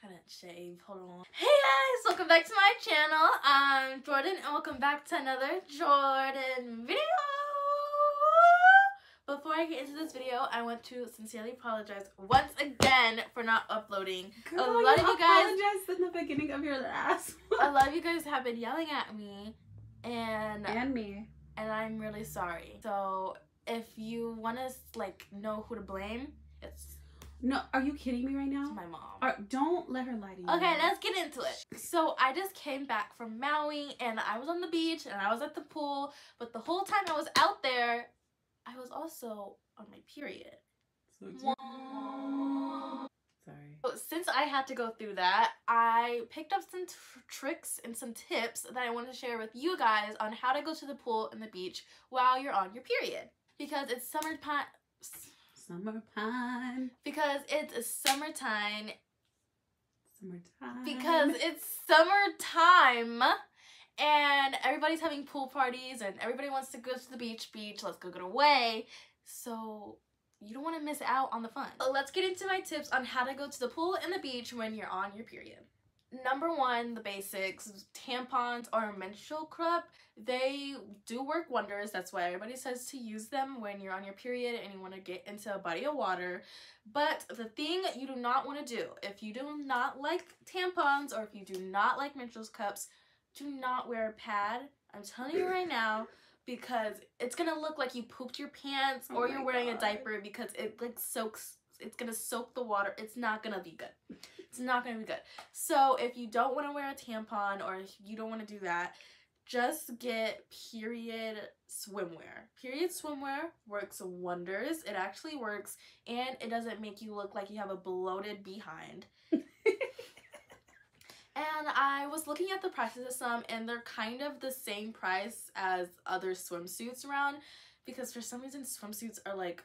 Couldn't shave. Hold on. Hey guys, welcome back to my channel. I'm Jordyn and welcome back to another Jordyn video. Before I get into this video, I want to sincerely apologize once again for not uploading. Girl, a lot of you guys apologized in the beginning of your last a lot of you guys have been yelling at me and me. And I'm really sorry. So if you want to like know who to blame, it's No, are you kidding me right now? my mom. Don't let her lie to you. Okay, let's get into it. So I just came back from Maui and I was on the beach and I was at the pool, but the whole time I was out there, I was also on my period. Sorry. So since I had to go through that, I picked up some tricks and some tips that I want to share with you guys on how to go to the pool and the beach while you're on your period. Because it's summertime. Because it's summertime. Because it's summertime. And everybody's having pool parties and everybody wants to go to the beach. Let's go get away. So you don't want to miss out on the fun. Let's get into my tips on how to go to the pool and the beach when you're on your period. Number one, the basics. Tampons or menstrual cup, they do work wonders. That's why everybody says to use them when you're on your period and you want to get into a body of water. But the thing you do not want to do, if you do not like tampons or if you do not like menstrual cups, do not wear a pad. I'm telling you right now, because it's gonna look like you pooped your pants or you're wearing a diaper because it like soaks. It's gonna soak the water. It's not gonna be good. It's not gonna be good. So if you don't want to wear a tampon or if you don't want to do that, just get period swimwear. Period swimwear works wonders. It actually works and it doesn't make you look like you have a bloated behind. And I was looking at the prices of some and they're kind of the same price as other swimsuits around because for some reason swimsuits are like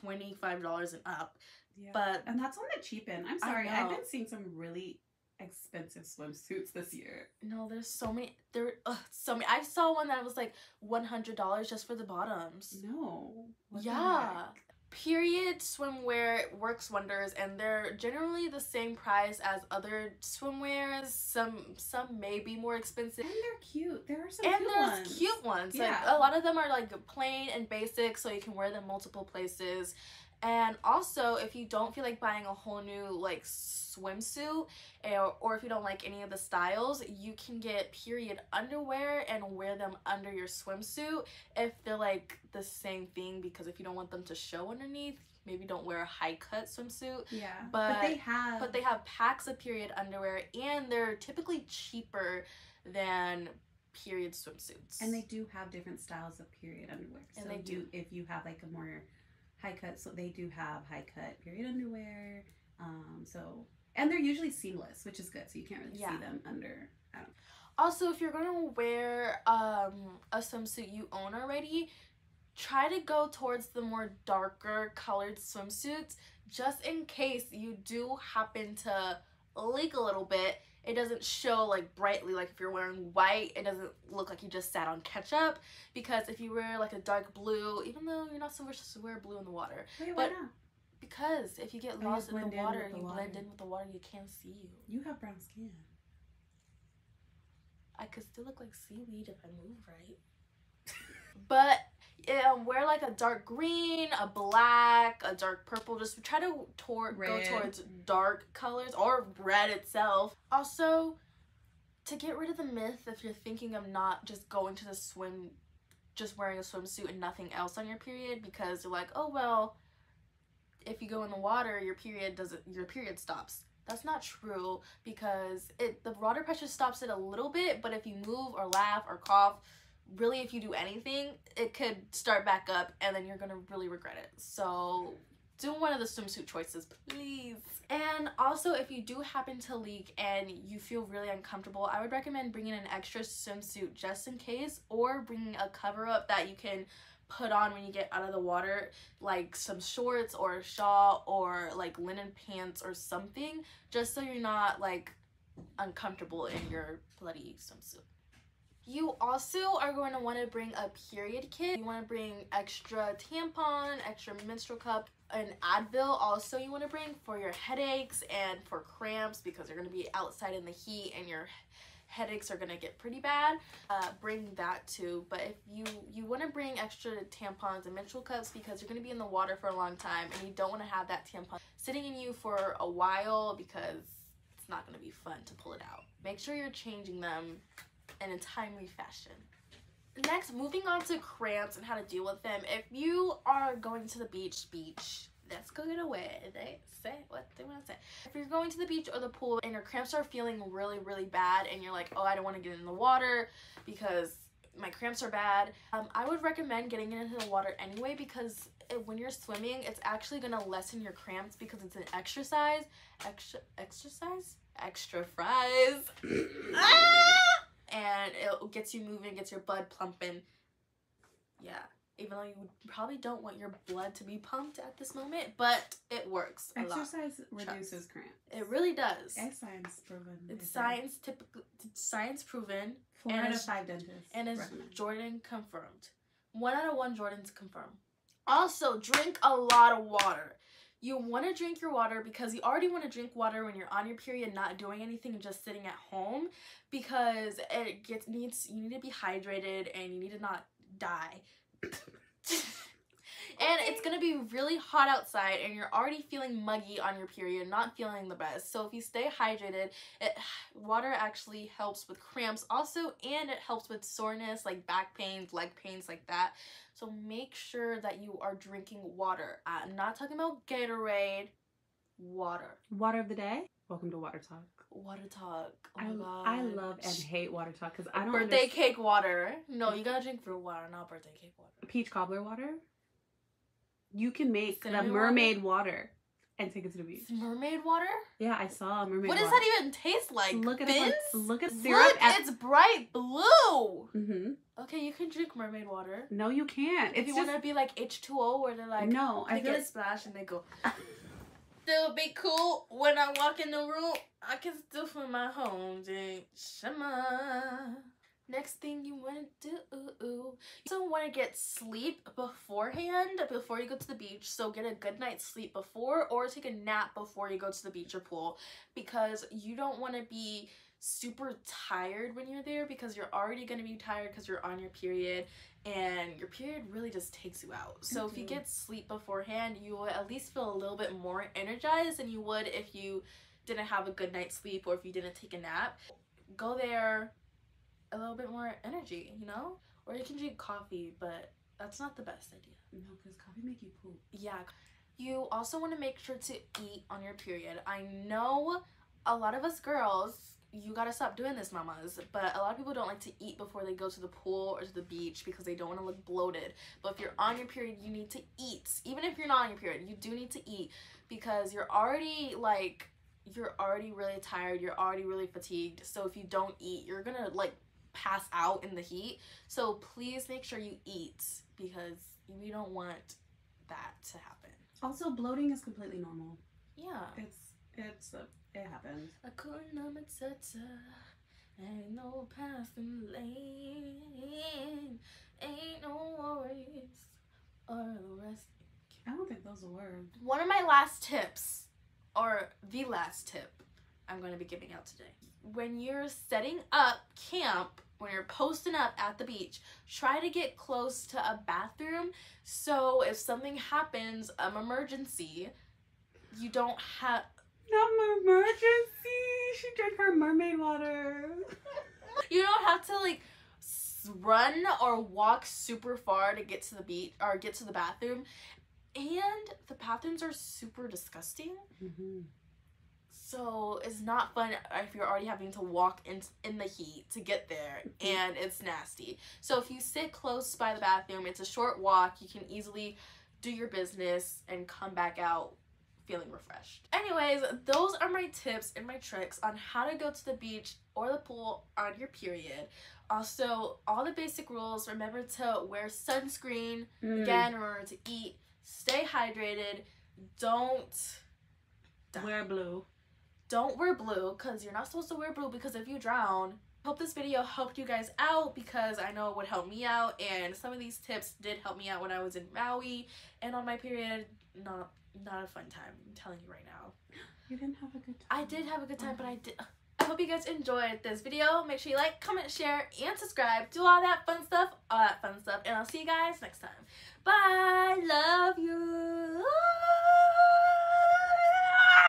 $25 and up. Yeah. But and that's on the cheap end. I'm sorry, I've been seeing some really expensive swimsuits this year. No, there's so many. So many. I saw one that was like $100 just for the bottoms. No. Yeah. Period swimwear works wonders and they're generally the same price as other swimwears. Some may be more expensive. And they're cute. There are some cute ones. Yeah. Like a lot of them are like plain and basic so you can wear them multiple places. And also if you don't feel like buying a whole new like swimsuit or if you don't like any of the styles, you can get period underwear and wear them under your swimsuit if they're like the same thing, because if you don't want them to show underneath, maybe don't wear a high cut swimsuit. Yeah, but they have packs of period underwear and they're typically cheaper than period swimsuits. And they do have different styles of period underwear. And so they do. If you have like a more high cut, so they do have high cut period underwear. And they're usually seamless, which is good, so you can't really see them under. Also, if you're gonna wear a swimsuit you own already, try to go towards the more darker colored swimsuits just in case you do happen to leak a little bit. It doesn't show like brightly, like if you're wearing white, it doesn't look like you just sat on ketchup. Because if you wear like a dark blue, even though you're not supposed to wear blue in the water. Wait, why not? Because if you get lost in the water, you blend in with the water, you can't see you. You have brown skin. I could still look like seaweed if I move right. But wear like a dark green, a black, a dark purple. Just try to go towards dark colors or red itself. Also, to get rid of the myth, if you're thinking of not just going to the swim, just wearing a swimsuit and nothing else on your period, because you're like, oh well, if you go in the water, your period stops. That's not true, because the water pressure stops it a little bit, but if you move or laugh or cough, really if you do anything, it could start back up and then you're gonna really regret it. So do one of the swimsuit choices, please. And also, if you do happen to leak and you feel really uncomfortable, I would recommend bringing an extra swimsuit just in case, or bringing a cover up that you can put on when you get out of the water, like some shorts or a shawl or like linen pants or something, just so you're not like uncomfortable in your bloody swimsuit. You also are going to want to bring a period kit. You want to bring extra tampon, extra menstrual cup, an Advil also you want to bring for your headaches and for cramps, because you're going to be outside in the heat and your headaches are going to get pretty bad. Bring that too. But if you want to bring extra tampons and menstrual cups, because you're going to be in the water for a long time and you don't want to have that tampon sitting in you for a while, because it's not going to be fun to pull it out. Make sure you're changing them in a timely fashion. Next, moving on to cramps and how to deal with them. If you are going to the beach, let's go get away. They say what they want to say. If you're going to the beach or the pool and your cramps are feeling really, really bad and you're like, oh, I don't want to get in the water because my cramps are bad, I would recommend getting into the water anyway, because when you're swimming, it's actually going to lessen your cramps because it's an exercise. Extra fries. And it gets you moving, gets your blood pumping. Yeah. Even though you probably don't want your blood to be pumped at this moment, but it works a lot. Exercise reduces cramps. It really does. It's science proven. It's science proven. 4 out of 5 dentists. And as Jordyn confirmed. 1 out of 1 Jordyn's confirmed. Also, drink a lot of water. You want to drink your water because you already want to drink water when you're on your period, not doing anything and just sitting at home, because you need to be hydrated and you need to not die. And it's gonna be really hot outside and you're already feeling muggy on your period, not feeling the best. So if you stay hydrated, water actually helps with cramps also, and it helps with soreness like back pains, leg pains, like that. So make sure that you are drinking water. I'm not talking about Gatorade. Water. Water of the day. Welcome to Water Talk. Water Talk. Oh my God. I love and hate Water Talk because I don't Birthday cake water. No, you gotta drink fruit water, not birthday cake water. Peach cobbler water. You can make the Cinnamon mermaid water and take it to the beach. Mermaid water? Yeah, I saw mermaid water. What does that even taste like? Look at Fizz? it. Look at syrup. Look, it's bright blue. Mm-hmm. Okay, you can drink mermaid water. No, you can't. If you want to be like H2O, where they're like, no, they get a splash and they go. Still be cool when I walk in the room. I can still feel my home. Shama. Next thing you want to do, you also want to get sleep beforehand, before you go to the beach. So get a good night's sleep before, or take a nap before you go to the beach or pool, because you don't want to be super tired when you're there, because you're already going to be tired because you're on your period, and your period really just takes you out. So if you get sleep beforehand, you will at least feel a little bit more energized than you would if you didn't have a good night's sleep or if you didn't take a nap. Go there a little bit more energy, you know? Or you can drink coffee, but that's not the best idea. No, because coffee make you poop. Yeah. You also want to make sure to eat on your period. I know a lot of us girls, you gotta stop doing this, mamas, but a lot of people don't like to eat before they go to the pool or to the beach because they don't want to look bloated. But if you're on your period, you need to eat. Even if you're not on your period, you do need to eat, because you're already really tired, you're already really fatigued. So if you don't eat, you're gonna like pass out in the heat. So please make sure you eat, because we don't want that to happen. Also, bloating is completely normal. Yeah. It happens. Hakuna Matata, ain't no passing lane, ain't no worries, or the rest. I don't think those are words. One of my last tips, or the last tip I'm going to be giving out today. When you're setting up camp, when you're posting up at the beach, try to get close to a bathroom, so if something happens, an emergency, you don't have... Not my emergency. She drank her mermaid water. You don't have to like run or walk super far to get to the beach or get to the bathroom. And the bathrooms are super disgusting. Mm-hmm. So it's not fun if you're already having to walk in the heat to get there, and it's nasty. So if you sit close by the bathroom, it's a short walk. You can easily do your business and come back out feeling refreshed. Anyways, those are my tips and my tricks on how to go to the beach or the pool on your period. Also, all the basic rules. Remember to wear sunscreen, again, remember to eat, stay hydrated, don't wear blue. Don't wear blue, because you're not supposed to wear blue, because if you drown, Hope this video helped you guys out, because I know it would help me out, and some of these tips did help me out when I was in Maui and on my period. Not a fun time, I'm telling you right now. You didn't have a good time. I did have a good time, but I hope you guys enjoyed this video. Make sure you like, comment, share, and subscribe. Do all that fun stuff, and I'll see you guys next time. Bye, love.